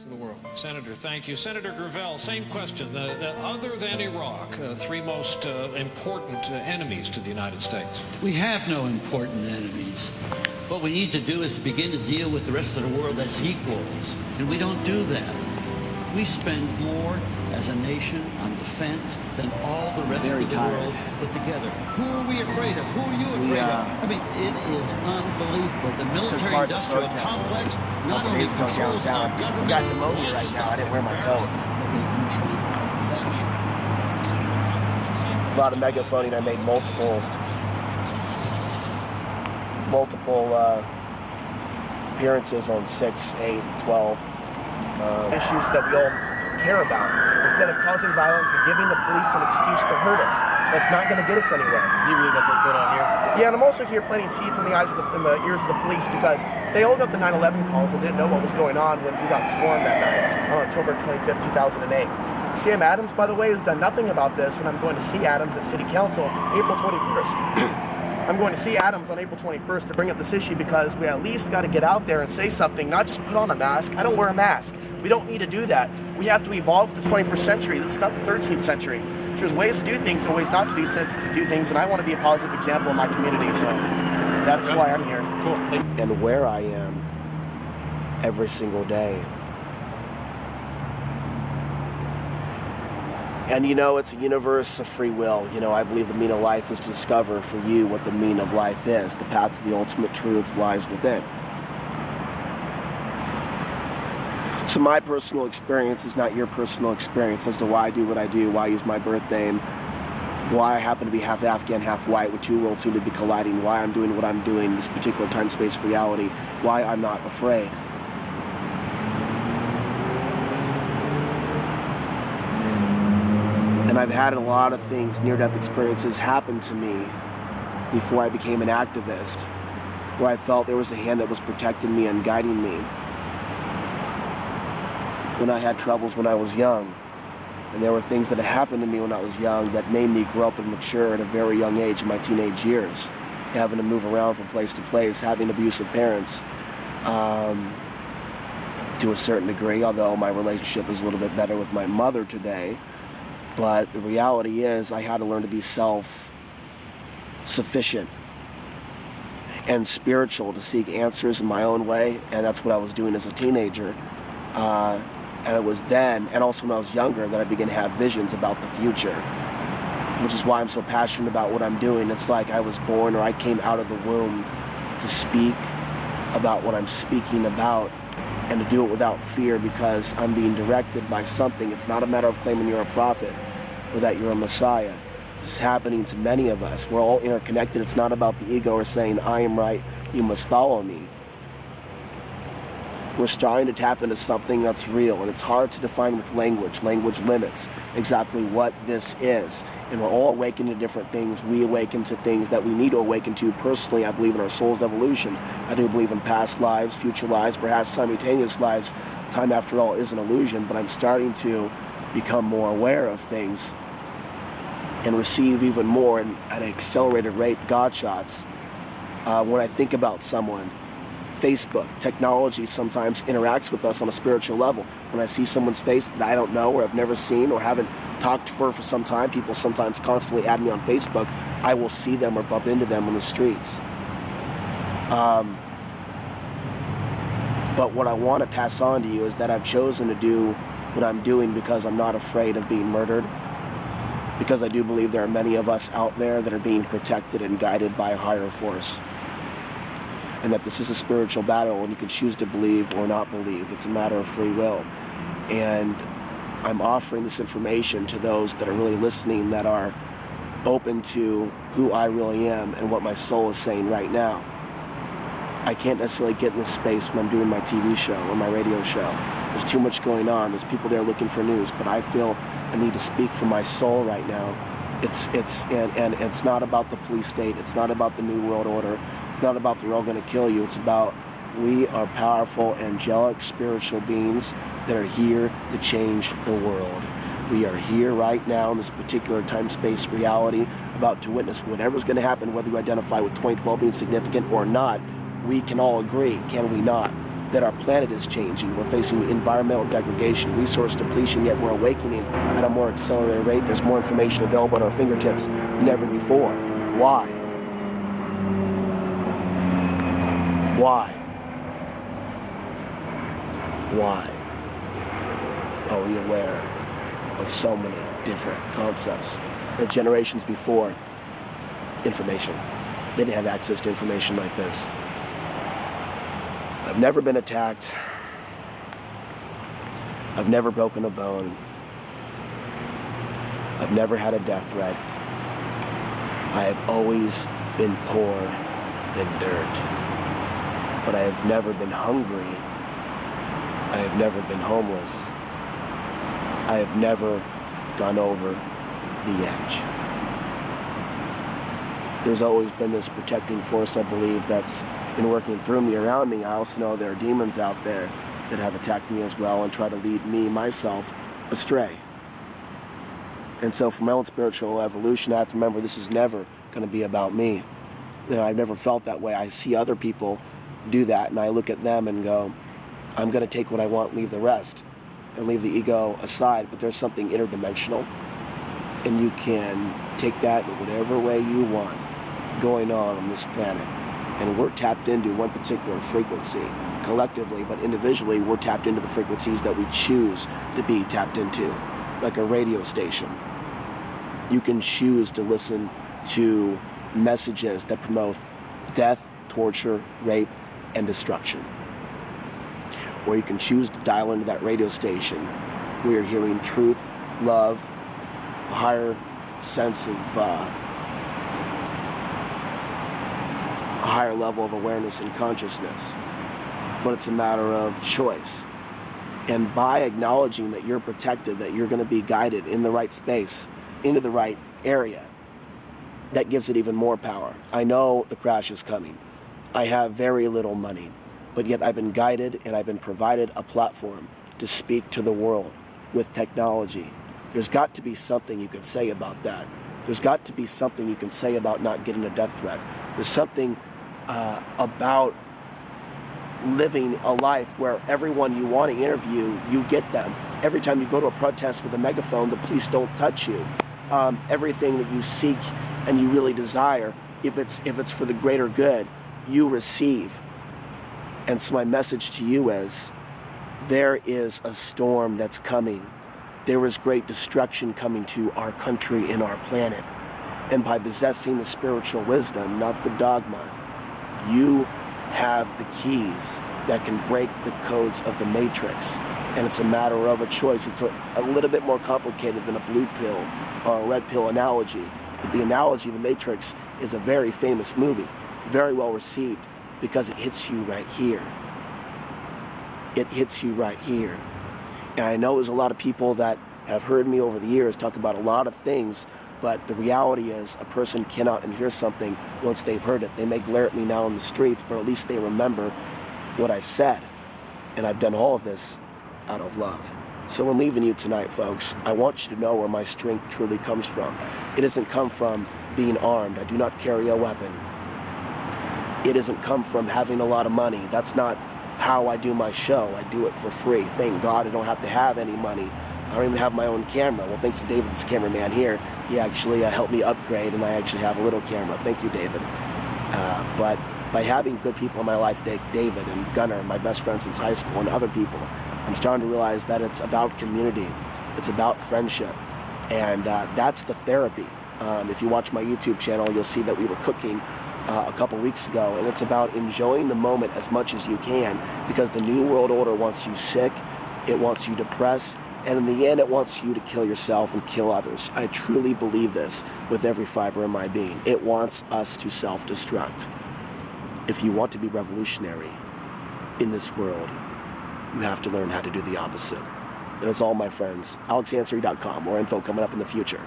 To the world. Senator, thank you. Senator Gravel, same question. Other than Iraq, three most important enemies to the United States. We have no important enemies. What we need to do is to begin to deal with the rest of the world as equals, and we don't do that. We spend more as a nation on defense than all the rest of the world put together. Who are we afraid of? Who are you afraid of? I mean, it is unbelievable. The military-industrial complex not only controls our government... I got pneumonia right now. I didn't wear my coat. A lot of megaphoning. I made multiple appearances on 6, 8, 12. Issues that we all care about, instead of causing violence and giving the police an excuse to hurt us. That's not going to get us anywhere. Do you believe that's what's going on here? Yeah, and I'm also here planting seeds in the eyes of in the ears of the police, because they all got the 9/11 calls and didn't know what was going on when we got swarmed that night on October 25th, 2008. Sam Adams, by the way, has done nothing about this, and I'm going to see Adams at City Council April 21st. I'm going to see Adams on April 21st to bring up this issue, because we at least got to get out there and say something, not just put on a mask. I don't wear a mask. We don't need to do that. We have to evolve the 21st century. This is not the 13th century. There's ways to do things and ways not to do things, and I want to be a positive example in my community, so that's why I'm here. Cool. And where I am every single day. And you know, it's a universe of free will. You know, I believe the meaning of life is to discover for you what the meaning of life is. The path to the ultimate truth lies within. So my personal experience is not your personal experience as to why I do what I do, why I use my birth name, why I happen to be half Afghan, half white, when two worlds seem to be colliding, why I'm doing what I'm doing in this particular time-space reality, why I'm not afraid. And I've had a lot of things, near-death experiences, happen to me before I became an activist, where I felt there was a hand that was protecting me and guiding me. When I had troubles when I was young, and there were things that had happened to me when I was young that made me grow up and mature at a very young age, in my teenage years, having to move around from place to place, having abusive parents, to a certain degree, although my relationship is a little bit better with my mother today. But the reality is I had to learn to be self-sufficient and spiritual, to seek answers in my own way, and that's what I was doing as a teenager. And it was then, and also when I was younger, that I began to have visions about the future, which is why I'm so passionate about what I'm doing. It's like I was born, or I came out of the womb to speak about what I'm speaking about, and to do it without fear, because I'm being directed by something. It's not a matter of claiming you're a prophet or that you're a Messiah. This is happening to many of us. We're all interconnected. It's not about the ego or saying, I am right, you must follow me. We're starting to tap into something that's real, and it's hard to define with language. Language limits exactly what this is. And we're all awakening to different things. We awaken to things that we need to awaken to. Personally, I believe in our soul's evolution. I do believe in past lives, future lives, perhaps simultaneous lives. Time, after all, is an illusion, but I'm starting to become more aware of things and receive even more, and at an accelerated rate, God shots. When I think about someone, Facebook, technology sometimes interacts with us on a spiritual level. When I see someone's face that I don't know or have never seen or haven't talked to for some time, people sometimes constantly add me on Facebook, I will see them or bump into them on the streets. But what I want to pass on to you is that I've chosen to do what I'm doing because I'm not afraid of being murdered, because I do believe there are many of us out there that are being protected and guided by a higher force. And that this is a spiritual battle, and you can choose to believe or not believe. It's a matter of free will. And I'm offering this information to those that are really listening, that are open to who I really am and what my soul is saying right now. I can't necessarily get in this space when I'm doing my TV show or my radio show. There's too much going on. There's people there looking for news, but I feel I need to speak for my soul right now. It's not about the police state. It's not about the New World Order. It's not about they're all going to kill you. It's about we are powerful, angelic, spiritual beings that are here to change the world. We are here right now in this particular time-space reality, about to witness whatever's going to happen, whether you identify with 2012 being significant or not. We can all agree, can we not, that our planet is changing. We're facing environmental degradation, resource depletion, yet we're awakening at a more accelerated rate. There's more information available at our fingertips than ever before. Why? Why? Why are we aware of so many different concepts? The generations before, information. They didn't have access to information like this. I've never been attacked. I've never broken a bone. I've never had a death threat. I have always been poor than dirt. But I have never been hungry. I have never been homeless. I have never gone over the edge. There's always been this protecting force, I believe, that's been working through me, around me. I also know there are demons out there that have attacked me as well and try to lead me, myself, astray. And so for my own spiritual evolution, I have to remember this is never going to be about me. You know, I've never felt that way. I see other people do that, and I look at them and go, I'm going to take what I want, leave the rest, and leave the ego aside. But there's something interdimensional, and you can take that in whatever way you want going on this planet. And we're tapped into one particular frequency collectively, but individually we're tapped into the frequencies that we choose to be tapped into, like a radio station. You can choose to listen to messages that promote death, torture, rape, and destruction. Or you can choose to dial into that radio station where you're hearing truth, love, a higher sense of a higher level of awareness and consciousness. But it's a matter of choice. And by acknowledging that you're protected, that you're going to be guided in the right space, into the right area, that gives it even more power. I know the crash is coming. I have very little money, but yet I've been guided and I've been provided a platform to speak to the world with technology. There's got to be something you can say about that. There's got to be something you can say about not getting a death threat. There's something about living a life where everyone you want to interview, you get them. Every time you go to a protest with a megaphone, the police don't touch you. Everything that you seek and you really desire, if it's for the greater good, you receive. And so my message to you is, there is a storm that's coming. There is great destruction coming to our country and our planet. And by possessing the spiritual wisdom, not the dogma, you have the keys that can break the codes of the matrix. And it's a matter of a choice. It's a little bit more complicated than a blue pill or a red pill analogy. But the analogy, the Matrix, is a very famous movie, very well received, because it hits you right here. It hits you right here. And I know there's a lot of people that have heard me over the years talk about a lot of things, but the reality is a person cannot unhear something once they've heard it. They may glare at me now in the streets, but at least they remember what I've said. And I've done all of this out of love. So in leaving you tonight, folks, I want you to know where my strength truly comes from. It doesn't come from being armed. I do not carry a weapon. It doesn't come from having a lot of money. That's not how I do my show. I do it for free. Thank God I don't have to have any money. I don't even have my own camera. Well, thanks to David, this cameraman here. He actually helped me upgrade, and I actually have a little camera. Thank you, David. But by having good people in my life, David and Gunnar, my best friend since high school, and other people, I'm starting to realize that it's about community. It's about friendship. And that's the therapy. If you watch my YouTube channel, you'll see that we were cooking a couple weeks ago, and it's about enjoying the moment as much as you can, because the New World Order wants you sick, it wants you depressed, and in the end it wants you to kill yourself and kill others. I truly believe this with every fiber of my being. It wants us to self-destruct. If you want to be revolutionary in this world, you have to learn how to do the opposite. That is all, my friends. AlexAnsary.com. More info coming up in the future.